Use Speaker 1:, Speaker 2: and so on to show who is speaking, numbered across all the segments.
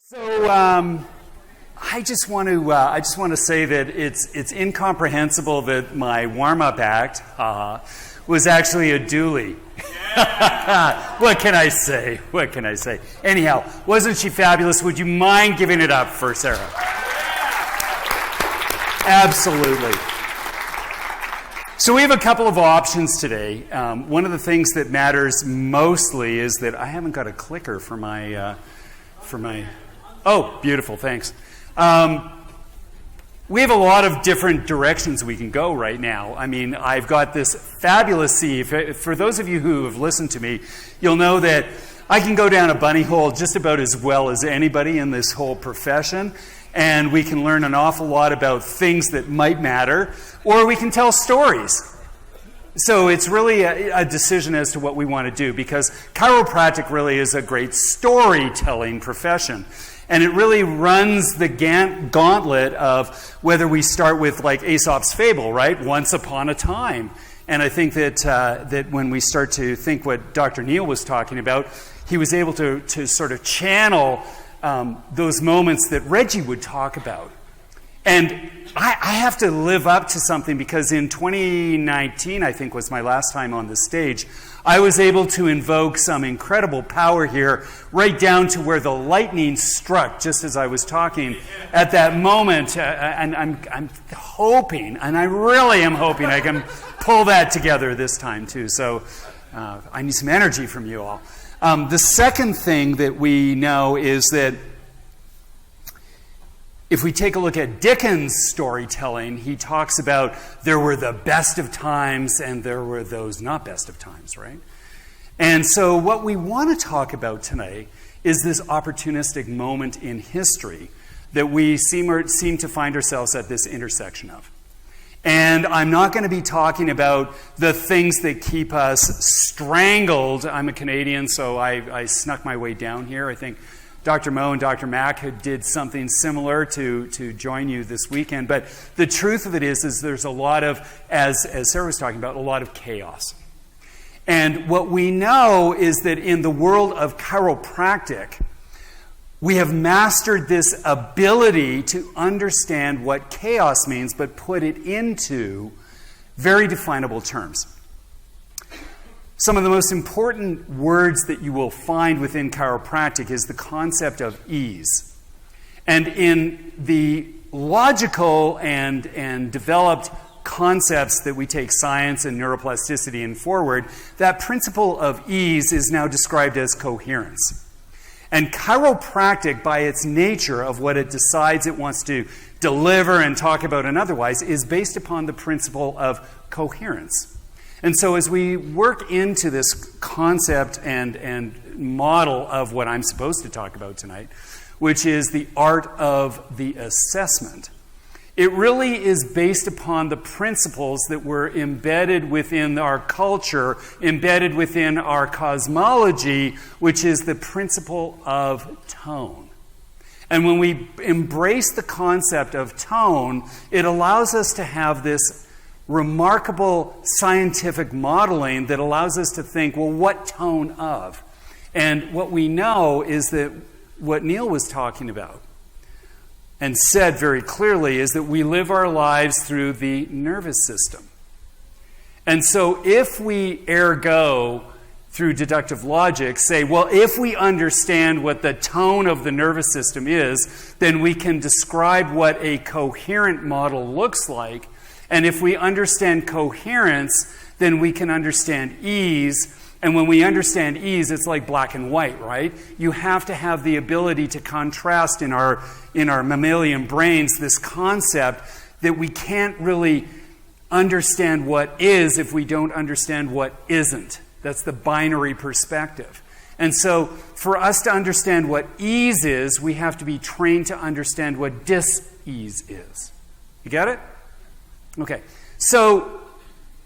Speaker 1: So I just want to say that it's incomprehensible that my warm-up act was actually a dually. What can I say? What can I say? Anyhow, wasn't she fabulous? Would you mind giving it up for Sarah? Absolutely. So we have a couple of options today. One of the things that matters mostly is that I haven't got a clicker for my. Oh, beautiful, thanks. We have a lot of different directions we can go right now. I mean, I've got this fabulous C. For those of you who have listened to me, you'll know that I can go down a bunny hole just about as well as anybody in this whole profession, and we can learn an awful lot about things that might matter, or we can tell stories. So it's really a decision as to what we want to do, because chiropractic really is a great storytelling profession. And it really runs the gauntlet of whether we start with like Aesop's fable, right? Once upon a time. And I think that when we start to think what Dr. Neil was talking about, he was able to sort of channel those moments that Reggie would talk about. And I have to live up to something, because in 2019, I think was my last time on the stage, I was able to invoke some incredible power here, right down to where the lightning struck just as I was talking at that moment. And I'm hoping, and I really am hoping I can pull that together this time too. So I need some energy from you all. The second thing that we know is that if we take a look at Dickens' storytelling, he talks about there were the best of times and there were those not best of times, right? And so what we want to talk about tonight is this opportunistic moment in history that we seem to find ourselves at this intersection of. And I'm not going to be talking about the things that keep us strangled. I'm a Canadian, so I snuck my way down here. I think Dr. Mo and Dr. Mack did something similar to join you this weekend. But the truth of it is there's a lot of, as Sarah was talking about, a lot of chaos. And what we know is that in the world of chiropractic, we have mastered this ability to understand what chaos means, but put it into very definable terms. Some of the most important words that you will find within chiropractic is the concept of ease. And in the logical and developed concepts that we take science and neuroplasticity and forward, that principle of ease is now described as coherence. And chiropractic, by its nature of what it decides it wants to deliver and talk about and otherwise, is based upon the principle of coherence. And so as we work into this concept and model of what I'm supposed to talk about tonight, which is the art of the assessment, it really is based upon the principles that were embedded within our culture, embedded within our cosmology, which is the principle of tone. And when we embrace the concept of tone, it allows us to have this remarkable scientific modeling that allows us to think, well, what tone of? And what we know is that what Neil was talking about and said very clearly is that we live our lives through the nervous system. And so if we ergo, through deductive logic, say, well, if we understand what the tone of the nervous system is, then we can describe what a coherent model looks like. And if we understand coherence, then we can understand ease. And when we understand ease, it's like black and white, right? You have to have the ability to contrast in our mammalian brains this concept that we can't really understand what is if we don't understand what isn't. That's the binary perspective. And so for us to understand what ease is, we have to be trained to understand what dis-ease is. You get it? Okay, so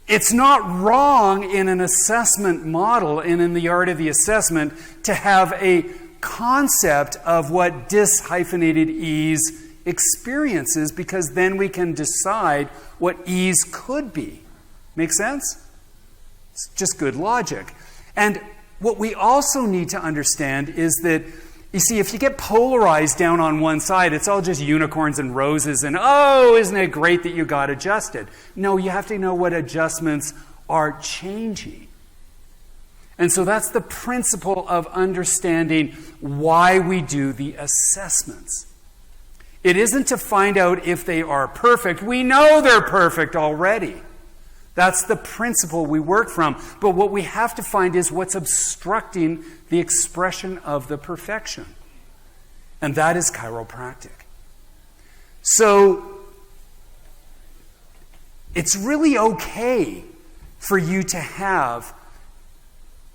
Speaker 1: it's not wrong in an assessment model and in the art of the assessment to have a concept of what dis-hyphenated ease experiences, because then we can decide what ease could be. Make sense? It's just good logic. And what we also need to understand is that You see, if you get polarized down on one side, it's all just unicorns and roses and, oh, isn't it great that you got adjusted? No, you have to know what adjustments are changing. And so that's the principle of understanding why we do the assessments. It isn't to find out if they are perfect. We know they're perfect already. That's the principle we work from. But what we have to find is what's obstructing the expression of the perfection. And that is chiropractic. So it's really okay for you to have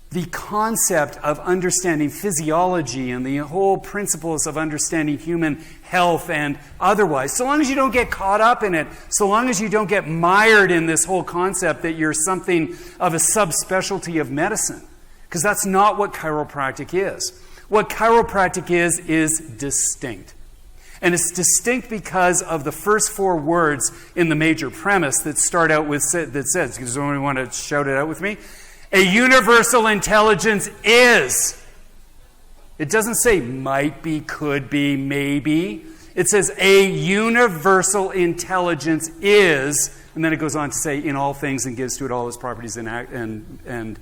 Speaker 1: the concept of understanding physiology and the whole principles of understanding human health and otherwise, so long as you don't get caught up in it, so long as you don't get mired in this whole concept that you're something of a subspecialty of medicine, because that's not what chiropractic is. What chiropractic is distinct. And it's distinct because of the first 4 words in the major premise that start out with, that says, does anyone want to shout it out with me? A universal intelligence is. It doesn't say might be, could be, maybe. It says a universal intelligence is, and then it goes on to say in all things and gives to it all its properties and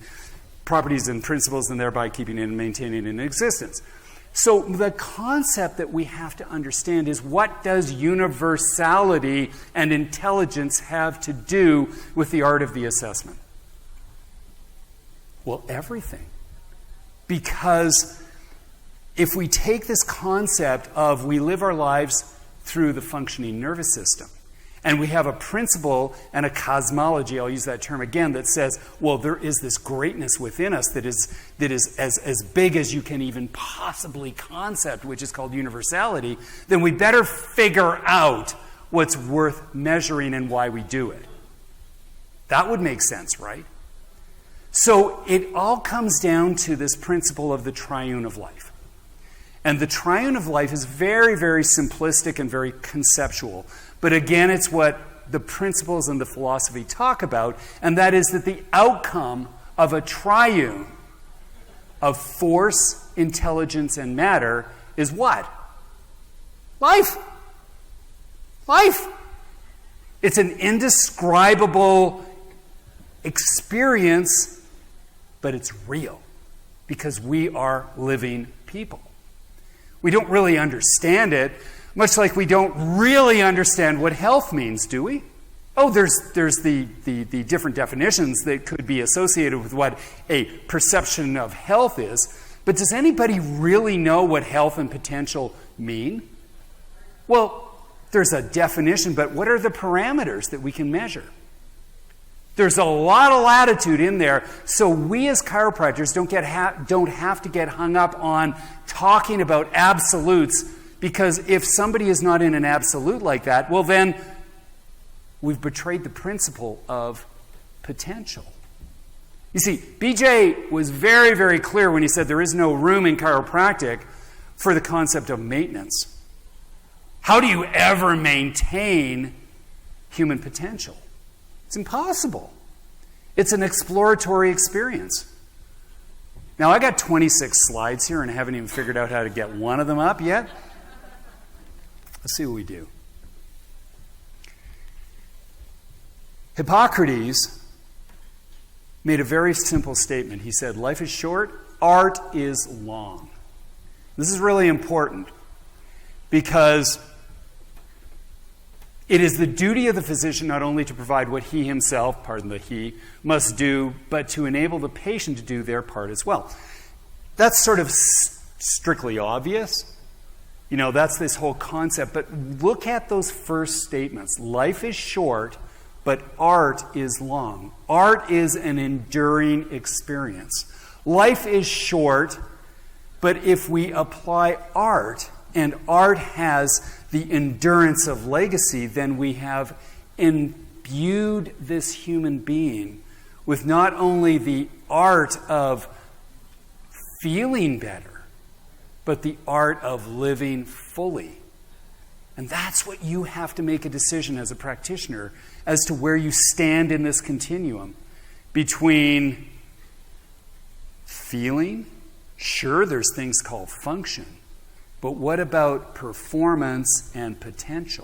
Speaker 1: properties and principles, and thereby keeping it and maintaining it in existence. So the concept that we have to understand is, what does universality and intelligence have to do with the art of the assessment? Well, everything. Because if we take this concept of we live our lives through the functioning nervous system, and we have a principle and a cosmology, I'll use that term again, that says, well, there is this greatness within us that is as big as you can even possibly concept, which is called universality, then we better figure out what's worth measuring and why we do it. That would make sense, right? So it all comes down to this principle of the Triune of Life. And the Triune of Life is very, very simplistic and very conceptual. But again, it's what the principles and the philosophy talk about, and that is that the outcome of a triune of force, intelligence, and matter is what? Life. Life. It's an indescribable experience, but it's real because we are living people. We don't really understand it, much like we don't really understand what health means, do we? Oh, there's the different definitions that could be associated with what a perception of health is, but does anybody really know what health and potential mean? Well, there's a definition, but what are the parameters that we can measure? There's a lot of latitude in there, so we as chiropractors don't have to get hung up on talking about absolutes, because if somebody is not in an absolute like that, well then we've betrayed the principle of potential. You see, BJ was very, very clear when he said there is no room in chiropractic for the concept of maintenance. How do you ever maintain human potential? It's impossible. It's an exploratory experience. Now, I got 26 slides here and I haven't even figured out how to get one of them up yet. Let's see what we do. Hippocrates made a very simple statement. He said, life is short, art is long. This is really important because it is the duty of the physician not only to provide what he himself, pardon the he, must do, but to enable the patient to do their part as well. That's sort of strictly obvious. You know, that's this whole concept. But look at those first statements. Life is short, but art is long. Art is an enduring experience. Life is short, but if we apply art, and art has the endurance of legacy, then we have imbued this human being with not only the art of feeling better, but the art of living fully. And that's what you have to make a decision as a practitioner as to where you stand in this continuum between feeling. Sure, there's things called function. But what about performance and potential?